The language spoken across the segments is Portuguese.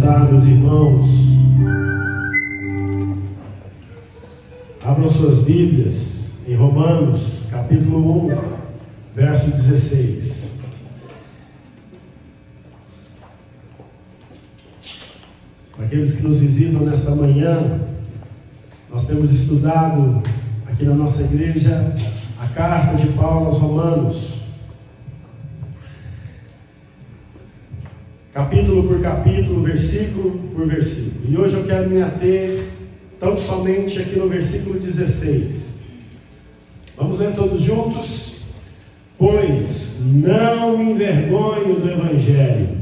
sentar, meus irmãos. Abram suas Bíblias em Romanos, capítulo 1, verso 16. Para aqueles que nos visitam nesta manhã, nós temos estudado aqui na nossa igreja a carta de Paulo aos Romanos, capítulo por capítulo, versículo por versículo. E hoje eu quero me ater tão somente aqui no versículo 16. Vamos ver todos juntos? Pois não me envergonho do Evangelho,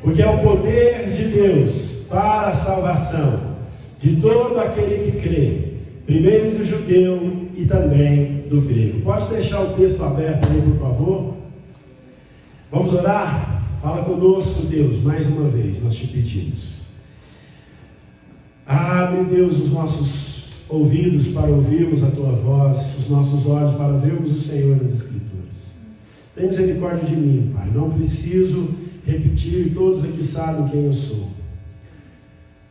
porque é o poder de Deus para a salvação de todo aquele que crê, primeiro do judeu e também do grego. Pode deixar o texto aberto aí, por favor? Vamos orar? Fala conosco, Deus, mais uma vez nós te pedimos. Abre, Deus, os nossos ouvidos para ouvirmos a tua voz, os nossos olhos para vermos o Senhor nas Escrituras. Tem misericórdia de mim, Pai. Não preciso repetir, todos aqui sabem quem eu sou.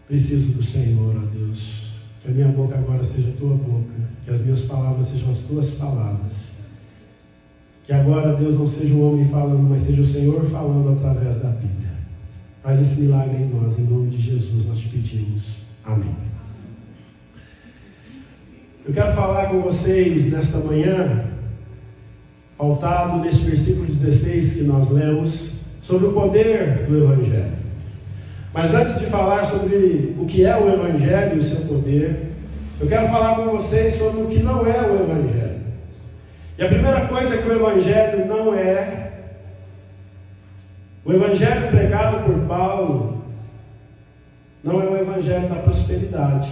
Preciso do Senhor, ó Deus. Que a minha boca agora seja a tua boca, que as minhas palavras sejam as tuas palavras. Que agora, Deus, não seja um homem falando, mas seja o Senhor falando através da Bíblia. Faz esse milagre em nós, em nome de Jesus nós te pedimos. Amém. Eu quero falar com vocês nesta manhã, pautado neste versículo 16 que nós lemos, sobre o poder do Evangelho. Mas antes de falar sobre o que é o Evangelho e o seu poder, eu quero falar com vocês sobre o que não é o Evangelho. E a primeira coisa que o Evangelho não é, o Evangelho pregado por Paulo, não é o Evangelho da prosperidade.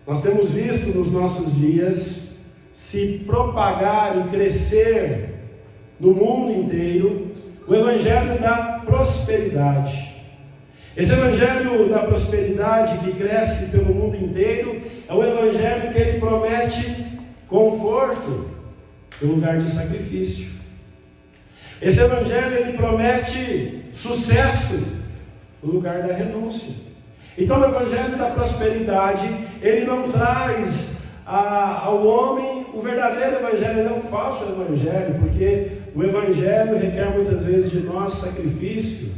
Nós temos visto nos nossos dias se propagar e crescer no mundo inteiro o Evangelho da prosperidade. Esse Evangelho da prosperidade que cresce pelo mundo inteiro é o Evangelho que ele promete conforto no lugar de sacrifício. Esse Evangelho ele promete sucesso no lugar da renúncia. Então o Evangelho da prosperidade ele não traz ao homem o verdadeiro Evangelho, ele é um falso Evangelho, porque o Evangelho requer muitas vezes de nós sacrifício,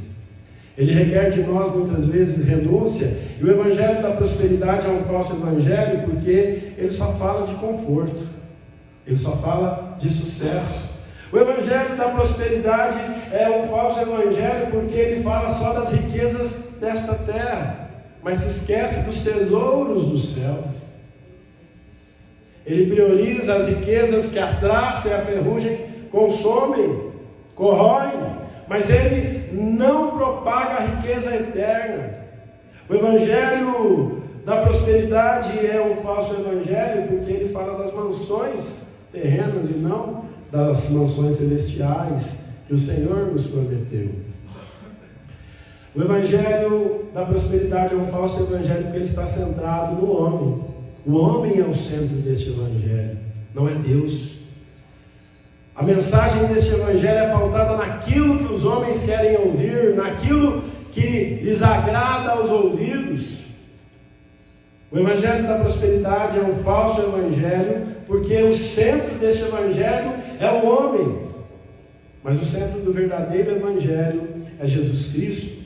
ele requer de nós muitas vezes renúncia. E o Evangelho da prosperidade é um falso Evangelho porque ele só fala de conforto, ele só fala de sucesso. O Evangelho da prosperidade é um falso Evangelho porque ele fala só das riquezas desta terra, mas se esquece dos tesouros do céu. Ele prioriza as riquezas que a traça e a ferrugem consomem, corroem, mas ele não propaga a riqueza eterna. O Evangelho da prosperidade é um falso Evangelho porque ele fala das mansões terrenas e não das mansões celestiais que o Senhor nos prometeu. O Evangelho da prosperidade é um falso Evangelho porque ele está centrado no homem. O homem é o centro deste Evangelho, não é Deus. A mensagem deste Evangelho é pautada naquilo que os homens querem ouvir, naquilo que lhes agrada aos ouvidos. O Evangelho da prosperidade é um falso Evangelho porque o centro deste Evangelho é o homem, mas o centro do verdadeiro Evangelho é Jesus Cristo.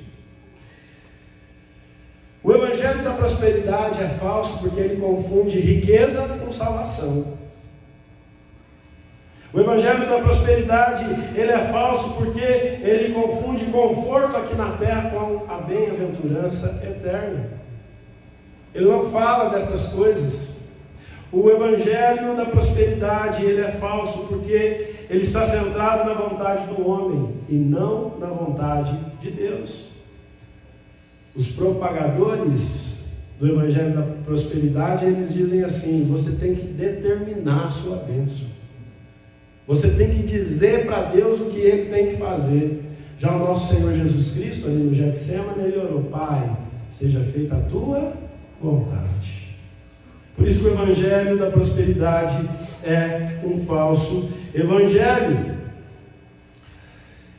O Evangelho da prosperidade é falso porque ele confunde riqueza com salvação. O Evangelho da prosperidade ele é falso porque ele confunde conforto aqui na terra com a bem-aventurança eterna. Ele não fala dessas coisas. O Evangelho da prosperidade ele é falso porque ele está centrado na vontade do homem e não na vontade de Deus. Os propagadores do Evangelho da prosperidade, eles dizem assim: você tem que determinar a sua bênção. Você tem que dizer para Deus o que Ele tem que fazer. Já o nosso Senhor Jesus Cristo, ali no Getsemane, Ele orou: Pai, seja feita a tua vontade. Por isso que o Evangelho da prosperidade é um falso Evangelho.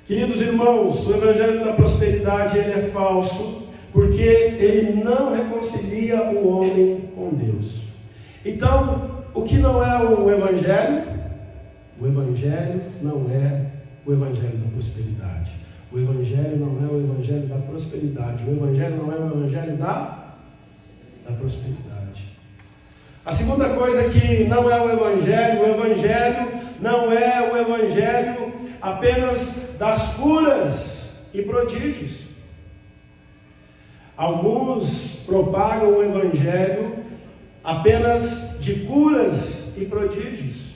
Queridos irmãos, o Evangelho da prosperidade ele é falso porque porque ele não reconcilia o homem com Deus. Então, o que não é o Evangelho? O Evangelho não é o Evangelho da prosperidade. O Evangelho não é o Evangelho da prosperidade. O Evangelho não é o Evangelho da prosperidade. A segunda coisa que não é o Evangelho não é o Evangelho apenas das curas e prodígios. Alguns propagam o Evangelho apenas de curas e prodígios.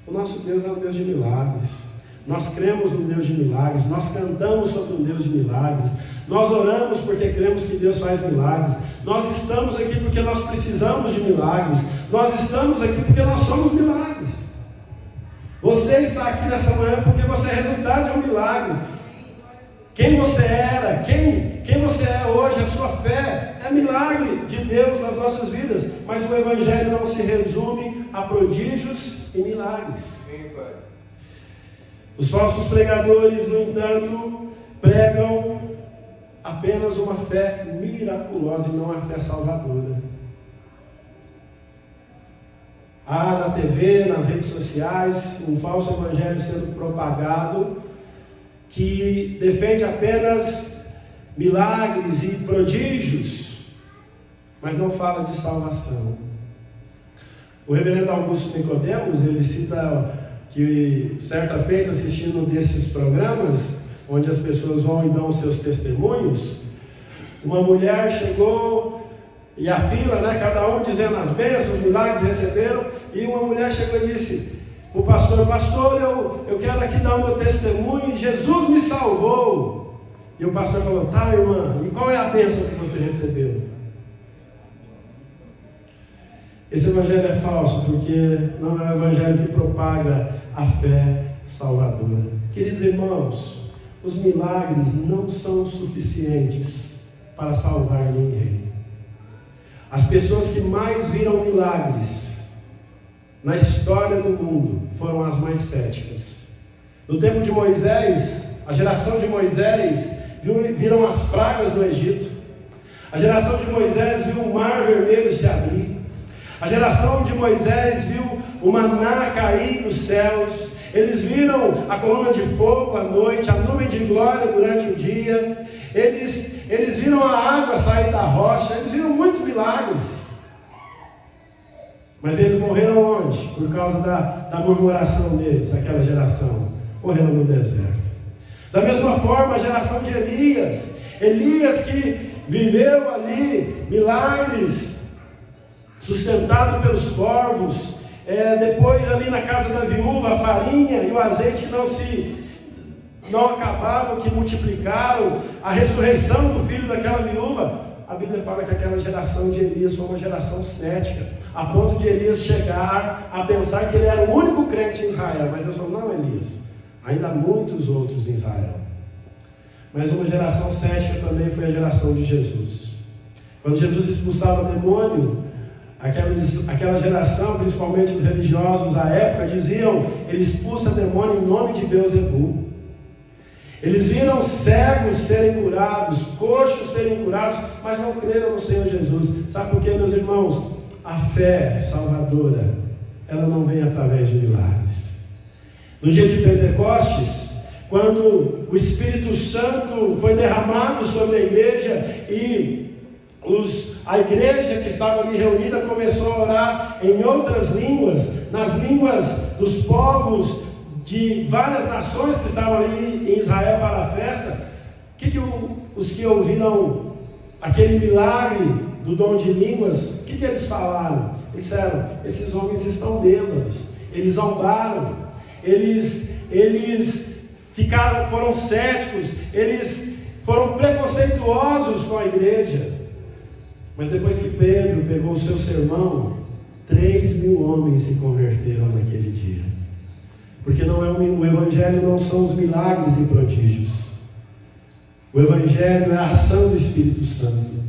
O nosso Deus é um Deus de milagres. Nós cremos no Deus de milagres, nós cantamos sobre um Deus de milagres, nós oramos porque cremos que Deus faz milagres, nós estamos aqui porque nós precisamos de milagres, nós estamos aqui porque nós somos milagres. Você está aqui nessa manhã porque você é resultado de um milagre. Quem você era, quem você é hoje, a sua fé é milagre de Deus nas nossas vidas, mas o Evangelho não se resume a prodígios e milagres. Os falsos pregadores, no entanto, pregam apenas uma fé miraculosa e não a fé salvadora. Há na TV, nas redes sociais, um falso evangelho sendo propagado que defende apenas milagres e prodígios, mas não fala de salvação. O reverendo Augusto Nicodemos, ele cita que certa feita, assistindo um desses programas, onde as pessoas vão e dão os seus testemunhos, uma mulher chegou, e a fila, cada um dizendo as bênçãos, os milagres receberam, e uma mulher chegou e disse, o pastor, eu quero aqui dar o meu testemunho, Jesus me salvou. E o pastor falou, tá, irmã, e qual é a bênção que você recebeu? Esse evangelho é falso, porque não é o evangelho que propaga a fé salvadora. Queridos irmãos, os milagres não são suficientes para salvar ninguém. As pessoas que mais viram milagres na história do mundo foram as mais céticas. No tempo de Moisés, a geração de Moisés viram as pragas no Egito. A geração de Moisés viu o mar vermelho se abrir. A geração de Moisés viu o maná cair dos céus. Eles viram a coluna de fogo à noite, a nuvem de glória durante o dia. Eles viram a água sair da rocha. Eles viram muitos milagres. Mas eles morreram onde? Por causa da murmuração deles, aquela geração. Morreram no deserto. Da mesma forma, a geração de Elias. Elias que viveu ali milagres, sustentado pelos corvos, depois ali na casa da viúva, a farinha e o azeite não acabavam, que multiplicaram, a ressurreição do filho daquela viúva. A Bíblia fala que aquela geração de Elias foi uma geração cética, a ponto de Elias chegar a pensar que ele era o único crente em Israel. Mas Deus falou, não, Elias, ainda há muitos outros em Israel. Mas uma geração cética também foi a geração de Jesus. Quando Jesus expulsava o demônio, aquela geração, principalmente os religiosos da época, diziam, ele expulsa demônio em nome de Beelzebul. Eles viram cegos serem curados, coxos serem curados, mas não creram no Senhor Jesus. Sabe por quê, meus irmãos? A fé salvadora, ela não vem através de milagres. No dia de Pentecostes, quando o Espírito Santo foi derramado sobre a igreja e a igreja que estava ali reunida começou a orar em outras línguas, nas línguas dos povos de várias nações que estavam ali em Israel para a festa. Os que ouviram aquele milagre do dom de línguas, o que eles falaram? Eles disseram, esses homens estão bêbados, eles zombaram, eles foram céticos, eles foram preconceituosos com a igreja. Mas depois que Pedro pegou o seu sermão, 3.000 homens se converteram naquele dia. Porque o Evangelho não são os milagres e prodígios. O Evangelho é a ação do Espírito Santo.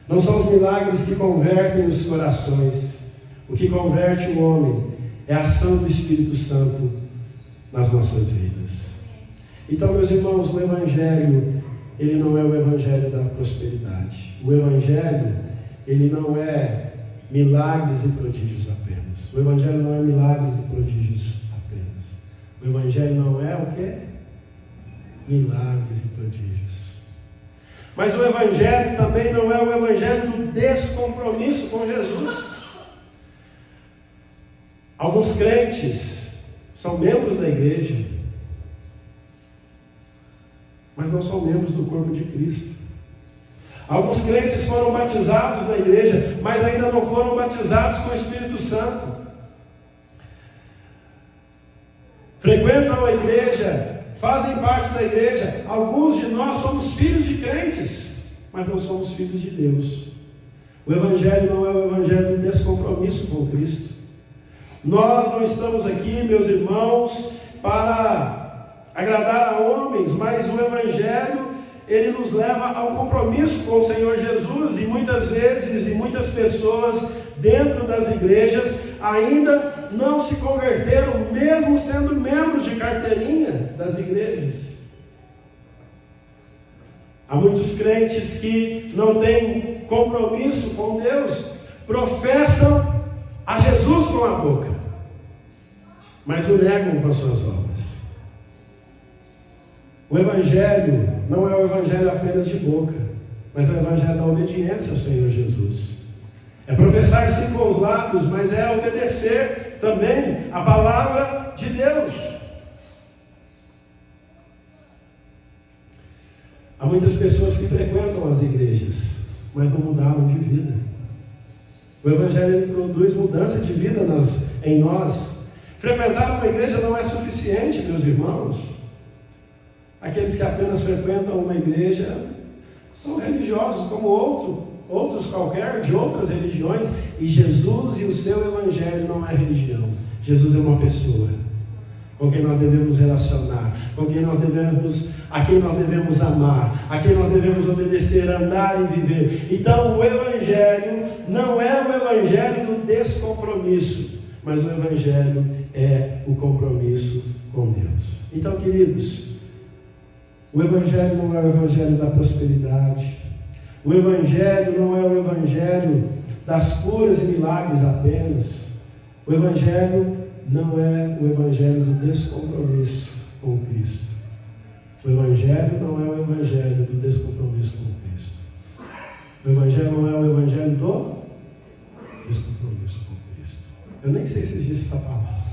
Não são os milagres que convertem os corações. O que converte o homem é a ação do Espírito Santo nas nossas vidas. Então, meus irmãos, o Evangelho ele não é o evangelho da prosperidade. O evangelho, ele não é milagres e prodígios apenas. O evangelho não é milagres e prodígios apenas. O evangelho não é o quê? Milagres e prodígios. Mas o evangelho também não é o evangelho do descompromisso com Jesus. Alguns crentes são membros da igreja, mas não são membros do corpo de Cristo. Alguns crentes foram batizados na igreja, mas ainda não foram batizados com o Espírito Santo. Frequentam a igreja, fazem parte da igreja. Alguns de nós somos filhos de crentes, mas não somos filhos de Deus. O evangelho não é o evangelho do descompromisso com Cristo. Nós não estamos aqui, meus irmãos, para agradar a homens, mas o evangelho, ele nos leva ao compromisso com o Senhor Jesus. E muitas vezes, e muitas pessoas dentro das igrejas ainda não se converteram, mesmo sendo membros de carteirinha das igrejas. Há muitos crentes que não têm compromisso com Deus, professam a Jesus com a boca, mas o negam com as suas obras. O evangelho não é o evangelho apenas de boca, mas é o evangelho da obediência ao Senhor Jesus. É professar sim com os lábios, mas é obedecer também a palavra de Deus. Há muitas pessoas que frequentam as igrejas, mas não mudaram de vida. O evangelho ele produz mudança de vida em nós. Frequentar uma igreja não é suficiente, meus irmãos. Aqueles que apenas frequentam uma igreja são religiosos como outros qualquer, de outras religiões. E Jesus e o seu evangelho não é religião. Jesus é uma pessoa com quem nós devemos relacionar, a quem nós devemos amar, a quem nós devemos obedecer, andar e viver. Então o evangelho não é o evangelho do descompromisso, mas o evangelho é o compromisso com Deus. Então, queridos, o evangelho não é o evangelho da prosperidade. O evangelho não é o evangelho das curas e milagres apenas. O evangelho não é o evangelho do descompromisso com Cristo. O evangelho não é o evangelho do descompromisso com Cristo. O evangelho não é o evangelho do descompromisso com Cristo. Eu nem sei se existe essa palavra.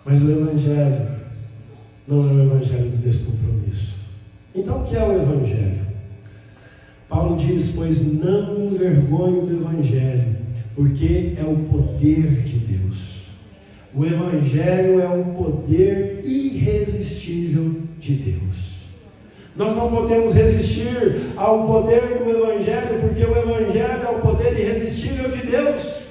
Mas o evangelho não é o evangelho do descompromisso. Então o que é o evangelho? Paulo diz: pois não me envergonho do evangelho, porque é o poder de Deus. O evangelho é o poder irresistível de Deus. Nós não podemos resistir ao poder do evangelho, porque o evangelho é o poder irresistível de Deus.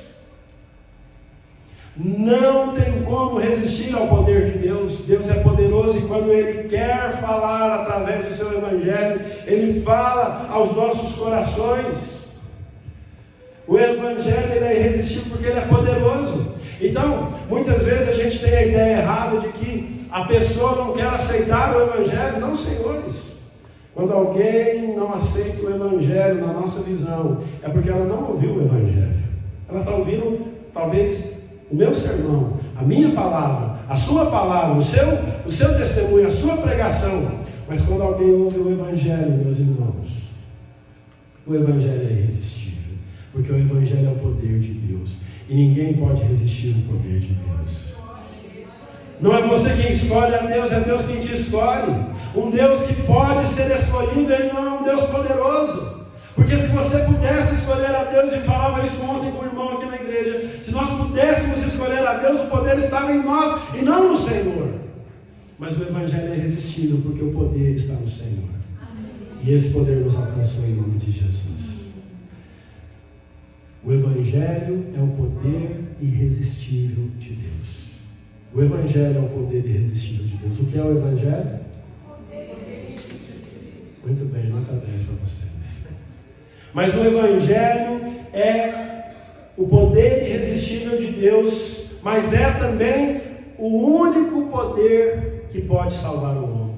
Não tem como resistir ao poder de Deus. Deus é poderoso e quando Ele quer falar através do seu evangelho, Ele fala aos nossos corações. O evangelho ele é irresistível porque ele é poderoso. Então, muitas vezes a gente tem a ideia errada de que a pessoa não quer aceitar o evangelho. Não, senhores. Quando alguém não aceita o evangelho na nossa visão, é porque ela não ouviu o evangelho. Ela está ouvindo, talvez, o meu sermão, a minha palavra, a sua palavra, o seu testemunho, a sua pregação. Mas quando alguém ouve o evangelho, meus irmãos, o evangelho é irresistível, porque o evangelho é o poder de Deus, e ninguém pode resistir ao poder de Deus. Não é você quem escolhe a Deus, é Deus quem te escolhe. Um Deus que pode ser escolhido, Ele não é um Deus poderoso. Porque se você pudesse escolher a Deus, e falava isso ontem com o irmão aqui na igreja, se nós pudéssemos escolher a Deus, o poder estava em nós e não no Senhor. Mas o evangelho é irresistível, porque o poder está no Senhor. E esse poder nos alcançou em nome de Jesus. O evangelho é o poder irresistível de Deus. O evangelho é o poder irresistível de Deus. O que é o evangelho? Muito bem, nota 10 para vocês. Mas o evangelho é o poder irresistível de Deus, mas é também o único poder que pode salvar o homem.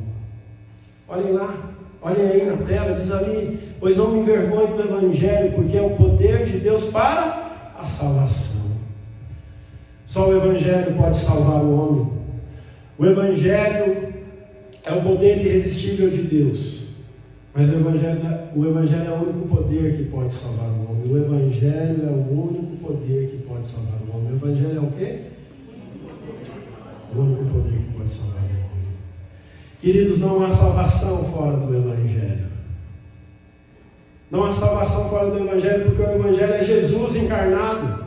Olhem lá, olhem aí na tela, diz ali: pois não me envergonhe do Evangelho, porque é o poder de Deus para a salvação. Só o Evangelho pode salvar o homem. O Evangelho é o poder irresistível de Deus. Mas o Evangelho é o único poder que pode salvar o homem. O Evangelho é o único poder que pode salvar o homem. O Evangelho é o quê? O único poder que pode salvar o homem. Queridos, não há salvação fora do Evangelho. Não há salvação fora do Evangelho, porque o Evangelho é Jesus encarnado.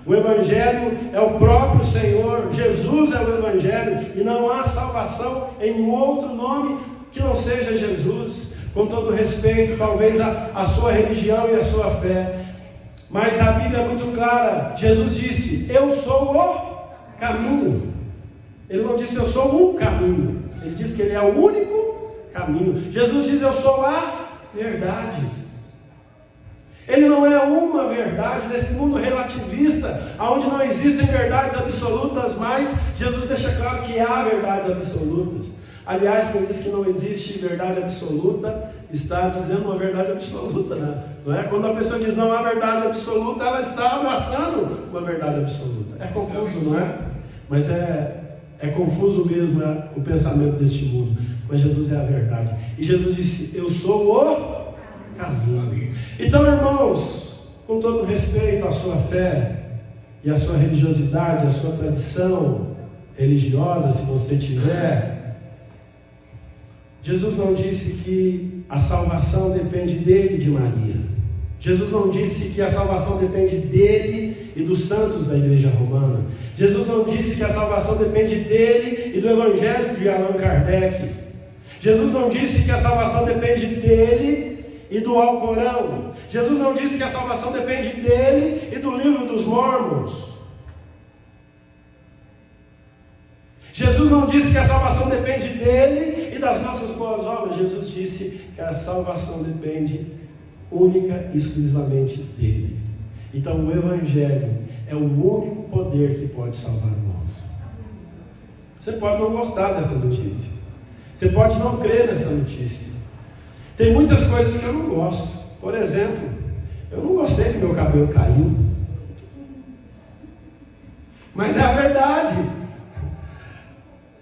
O Evangelho é o próprio Senhor. Jesus é o Evangelho. E não há salvação em um outro nome que não seja Jesus. Com todo respeito, talvez a sua religião e a sua fé. Mas a Bíblia é muito clara. Jesus disse: eu sou o caminho. Ele não disse: eu sou um caminho. Ele disse que ele é o único caminho. Jesus diz: eu sou a verdade. Ele não é uma verdade nesse mundo relativista, onde não existem verdades absolutas, mas Jesus deixa claro que há verdades absolutas. Aliás, quem diz que não existe verdade absoluta, está dizendo uma verdade absoluta, né? Não é? Quando a pessoa diz não há verdade absoluta, ela está abraçando uma verdade absoluta. É confuso, não é? Mas é confuso mesmo o pensamento deste mundo. Mas Jesus é a verdade. E Jesus disse: eu sou o caminho. Então, irmãos, com todo respeito à sua fé e à sua religiosidade, à sua tradição religiosa, se você tiver, Jesus não disse que a salvação depende dele e de Maria. Jesus não disse que a salvação depende dele e dos santos da igreja romana. Jesus não disse que a salvação depende dele e do evangelho de Allan Kardec. Jesus não disse que a salvação depende dele e do Alcorão. Jesus não disse que a salvação depende dele e do livro dos Mormons. Jesus não disse que a salvação depende dele e das nossas boas obras. Jesus disse que a salvação depende única e exclusivamente dele. Então o Evangelho é o único poder que pode salvar o homem. Você pode não gostar dessa notícia. Você pode não crer nessa notícia. Tem muitas coisas que eu não gosto. Por exemplo, eu não gostei que meu cabelo caiu. Mas é a verdade.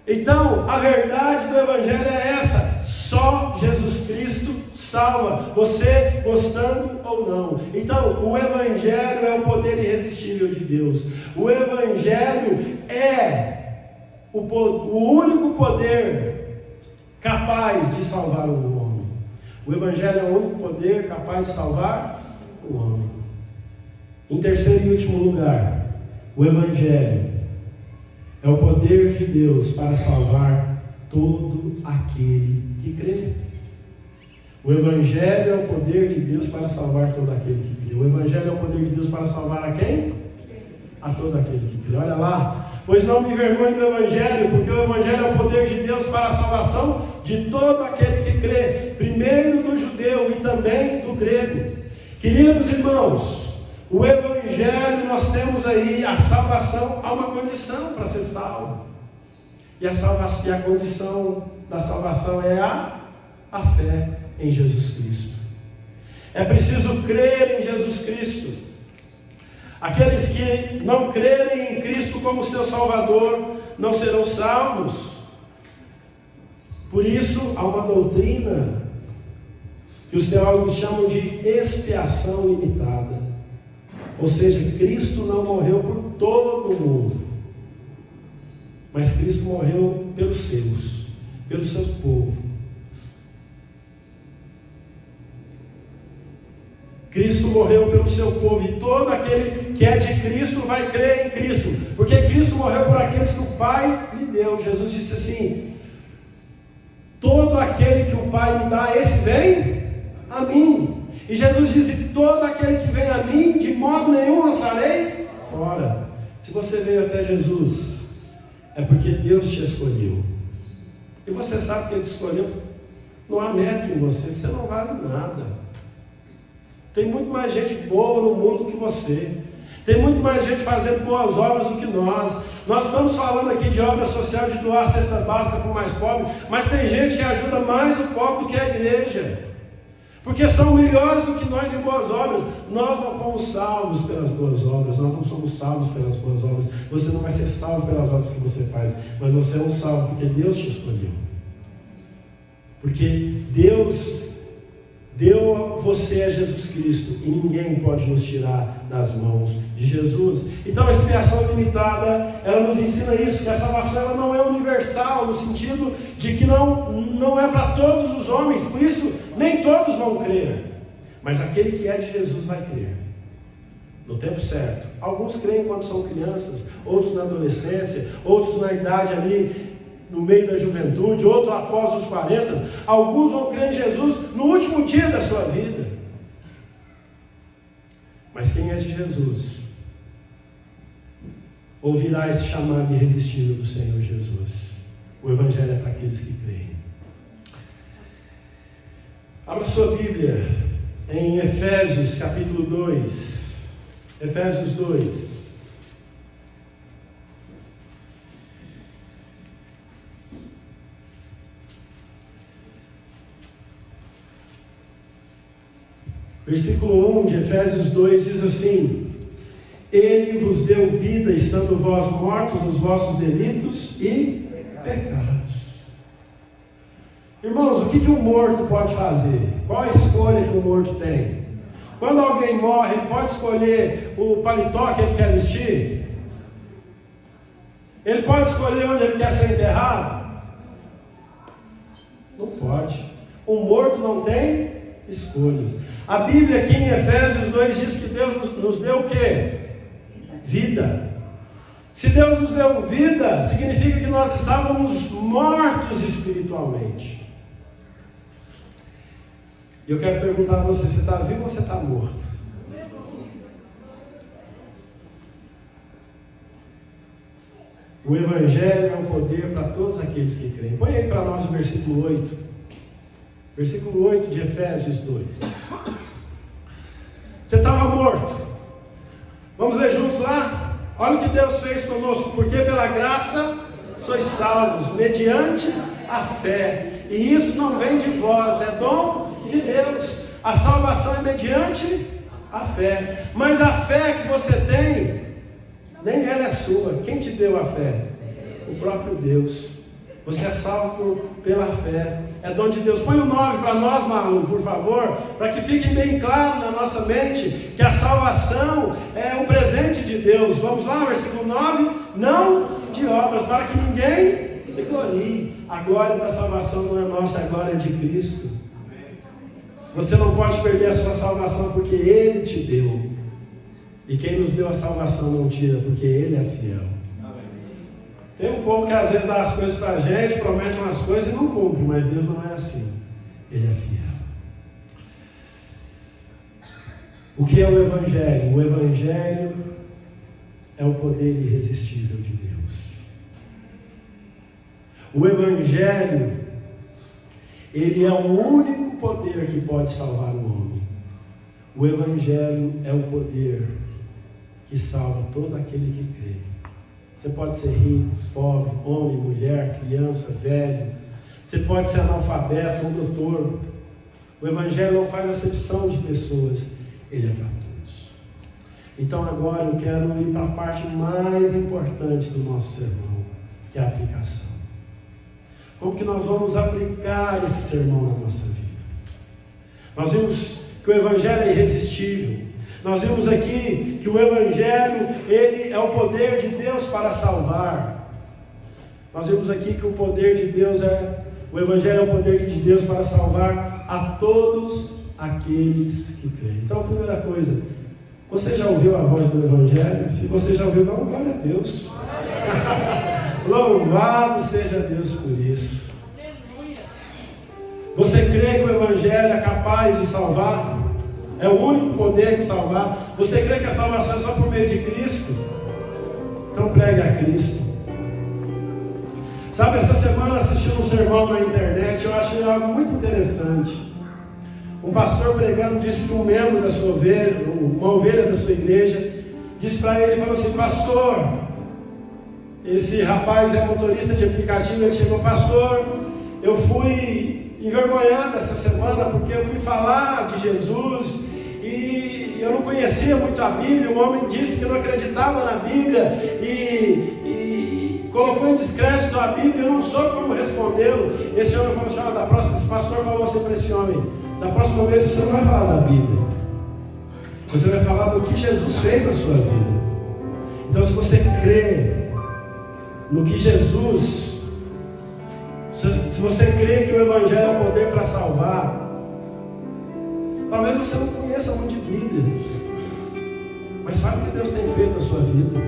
Então, a verdade do Evangelho é essa: só Jesus Cristo salva, você gostando ou não. Então, o Evangelho é o poder irresistível de Deus. O Evangelho é o único poder capaz de salvar o homem. O Evangelho é o único poder capaz de salvar o homem. Em terceiro e último lugar, o Evangelho é o poder de Deus para salvar todo aquele que crê. O Evangelho é o poder de Deus para salvar todo aquele que crê. O Evangelho é o poder de Deus para salvar a quem? A todo aquele que crê. Olha lá: pois não me envergonhe do Evangelho, porque o Evangelho é o poder de Deus para a salvação de todo aquele que crê, primeiro do judeu e também do grego. Queridos irmãos, o Evangelho, nós temos aí a salvação. Há uma condição para ser salvo. E a condição da salvação é a fé em Jesus Cristo. É preciso crer em Jesus Cristo. Aqueles que não crerem em Cristo como seu Salvador não serão salvos. Por isso, há uma doutrina que os teólogos chamam de expiação limitada. Ou seja, Cristo não morreu por todo mundo, mas Cristo morreu pelos seus, pelo seu povo. Cristo morreu pelo seu povo, e todo aquele que é de Cristo vai crer em Cristo, porque Cristo morreu por aqueles que o Pai lhe deu. Jesus disse assim: todo aquele que o Pai me dá, esse vem a mim. E Jesus disse: todo aquele que vem a mim, de modo nenhum lançarei fora. Se você veio até Jesus, é porque Deus te escolheu. E você sabe que Ele te escolheu. Não há mérito em você, você não vale nada. Tem muito mais gente boa no mundo que você. Tem muito mais gente fazendo boas obras do que nós. Nós estamos falando aqui de obra social, de doar cesta básica para o mais pobre, mas tem gente que ajuda mais o pobre do que a igreja, porque são melhores do que nós em boas obras. Nós não fomos salvos pelas boas obras, nós não somos salvos pelas boas obras. Você não vai ser salvo pelas obras que você faz, mas você é um salvo porque Deus te escolheu. Porque Deus deu você a Jesus Cristo, e ninguém pode nos tirar das mãos de Jesus. Então a expiação limitada, ela nos ensina isso, que a salvação ela não é universal, no sentido de que não é para todos os homens, por isso nem todos vão crer, mas aquele que é de Jesus vai crer, no tempo certo. Alguns creem quando são crianças, outros na adolescência, outros na idade ali, no meio da juventude, outro após os 40, alguns vão crer em Jesus no último dia da sua vida. Mas quem é de Jesus ouvirá esse chamado irresistível do Senhor Jesus. O Evangelho é para aqueles que creem. Abra sua Bíblia em Efésios capítulo 2. Efésios 2. Versículo 1 de Efésios 2 diz assim: Ele vos deu vida, estando vós mortos nos vossos delitos e pecados. Irmãos, o que um morto pode fazer? Qual a escolha que o morto tem? Quando alguém morre, ele pode escolher o paletó que ele quer vestir? Ele pode escolher onde ele quer ser enterrado? Não pode. O morto não tem escolhas. A Bíblia aqui em Efésios 2 diz que Deus nos deu o quê? Vida. Se Deus nos deu vida, significa que nós estávamos mortos espiritualmente. E eu quero perguntar a você está vivo ou você está morto? O Evangelho é um poder para todos aqueles que creem. Põe aí para nós o versículo 8. Versículo 8 de Efésios 2. Você estava morto. Vamos ler juntos lá? Olha o que Deus fez conosco. Porque pela graça sois salvos, mediante a fé. E isso não vem de vós, é dom de Deus. A salvação é mediante a fé. Mas a fé que você tem, nem ela é sua. Quem te deu a fé? O próprio Deus. Você é salvo pela fé. É dom de Deus. Põe o 9 para nós, Marlon, por favor, para que fique bem claro na nossa mente que a salvação é um presente de Deus. Vamos lá, versículo 9. Não de obras, para que ninguém se glorie. A glória da salvação não é nossa, a glória é de Cristo. Você não pode perder a sua salvação porque Ele te deu. E quem nos deu a salvação não tira, porque Ele é fiel. Tem um povo que às vezes dá as coisas para a gente, promete umas coisas e não cumpre, mas Deus não é assim. Ele é fiel. O que é o Evangelho? O Evangelho é o poder irresistível de Deus. O Evangelho, ele é o único poder que pode salvar o homem. O Evangelho é o poder que salva todo aquele que crê. Você pode ser rico, pobre, homem, mulher, criança, velho. Você pode ser analfabeto ou doutor. O Evangelho não faz acepção de pessoas. Ele é para todos. Então agora eu quero ir para a parte mais importante do nosso sermão, que é a aplicação. Como que nós vamos aplicar esse sermão na nossa vida? Nós vimos que o Evangelho é irresistível. Nós vimos aqui que o Evangelho, ele é o poder de Deus para salvar. Nós vimos aqui que o poder de Deus o Evangelho é o poder de Deus para salvar a todos aqueles que creem. Então, a primeira coisa, você já ouviu a voz do Evangelho? Se você já ouviu, dá uma glória a Deus. Louvado seja Deus por isso. Você crê que o Evangelho é capaz de salvar? É o único poder de salvar. Você crê que a salvação é só por meio de Cristo? Então pregue a Cristo. Sabe, essa semana assistindo um sermão na internet, eu achei algo muito interessante. Um pastor pregando disse que um membro da sua ovelha, uma ovelha da sua igreja, disse para ele, falou assim: pastor, esse rapaz é motorista de aplicativo, ele chegou: pastor, eu fui envergonhado essa semana porque eu fui falar de Jesus e eu não conhecia muito a Bíblia. O homem disse que não acreditava na Bíblia e colocou em descrédito a Bíblia, eu não soube como respondê-lo. Esse homem falou assim: esse pastor falou assim para esse homem: da próxima vez você não vai falar da Bíblia, você vai falar do que Jesus fez na sua vida. Então, se você crê no que Jesus, se você crê que o Evangelho é poder para salvar, talvez você não conheça muito de Bíblia, mas fale o que Deus tem feito na sua vida.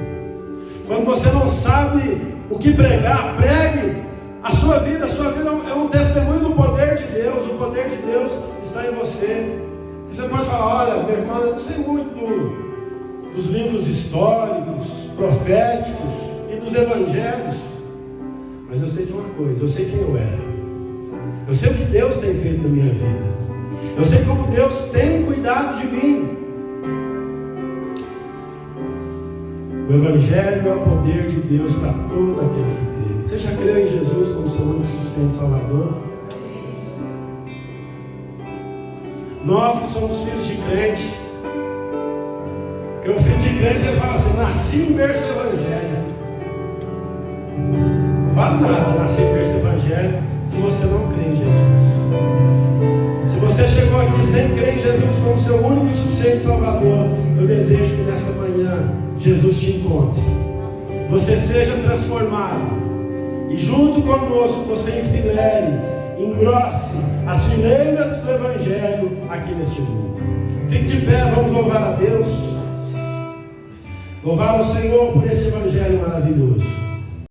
Quando você não sabe o que pregar, pregue a sua vida. A sua vida é um testemunho do poder de Deus. O poder de Deus está em você. Você pode falar: olha, meu irmão, eu não sei muito dos livros históricos, proféticos e dos evangelhos, mas eu sei de uma coisa: eu sei quem eu era, eu sei o que Deus tem feito na minha vida, eu sei como Deus tem cuidado de mim. O Evangelho é o poder de Deus para todo aquele que crê. Você já creu em Jesus como seu único e suficiente Salvador? Nós que somos filhos de crente, porque o filho de crente, ele fala assim: nasci em berço evangélico. Não vale nada nascer em berço evangélico se você não crê em Jesus. Se você chegou aqui sem crer em Jesus como seu único e suficiente Salvador, eu desejo que nesta manhã Jesus te encontre, você seja transformado e junto conosco você enfilere, engrosse as fileiras do Evangelho aqui neste mundo. Fique de pé, vamos louvar a Deus, louvar o Senhor por esse Evangelho maravilhoso.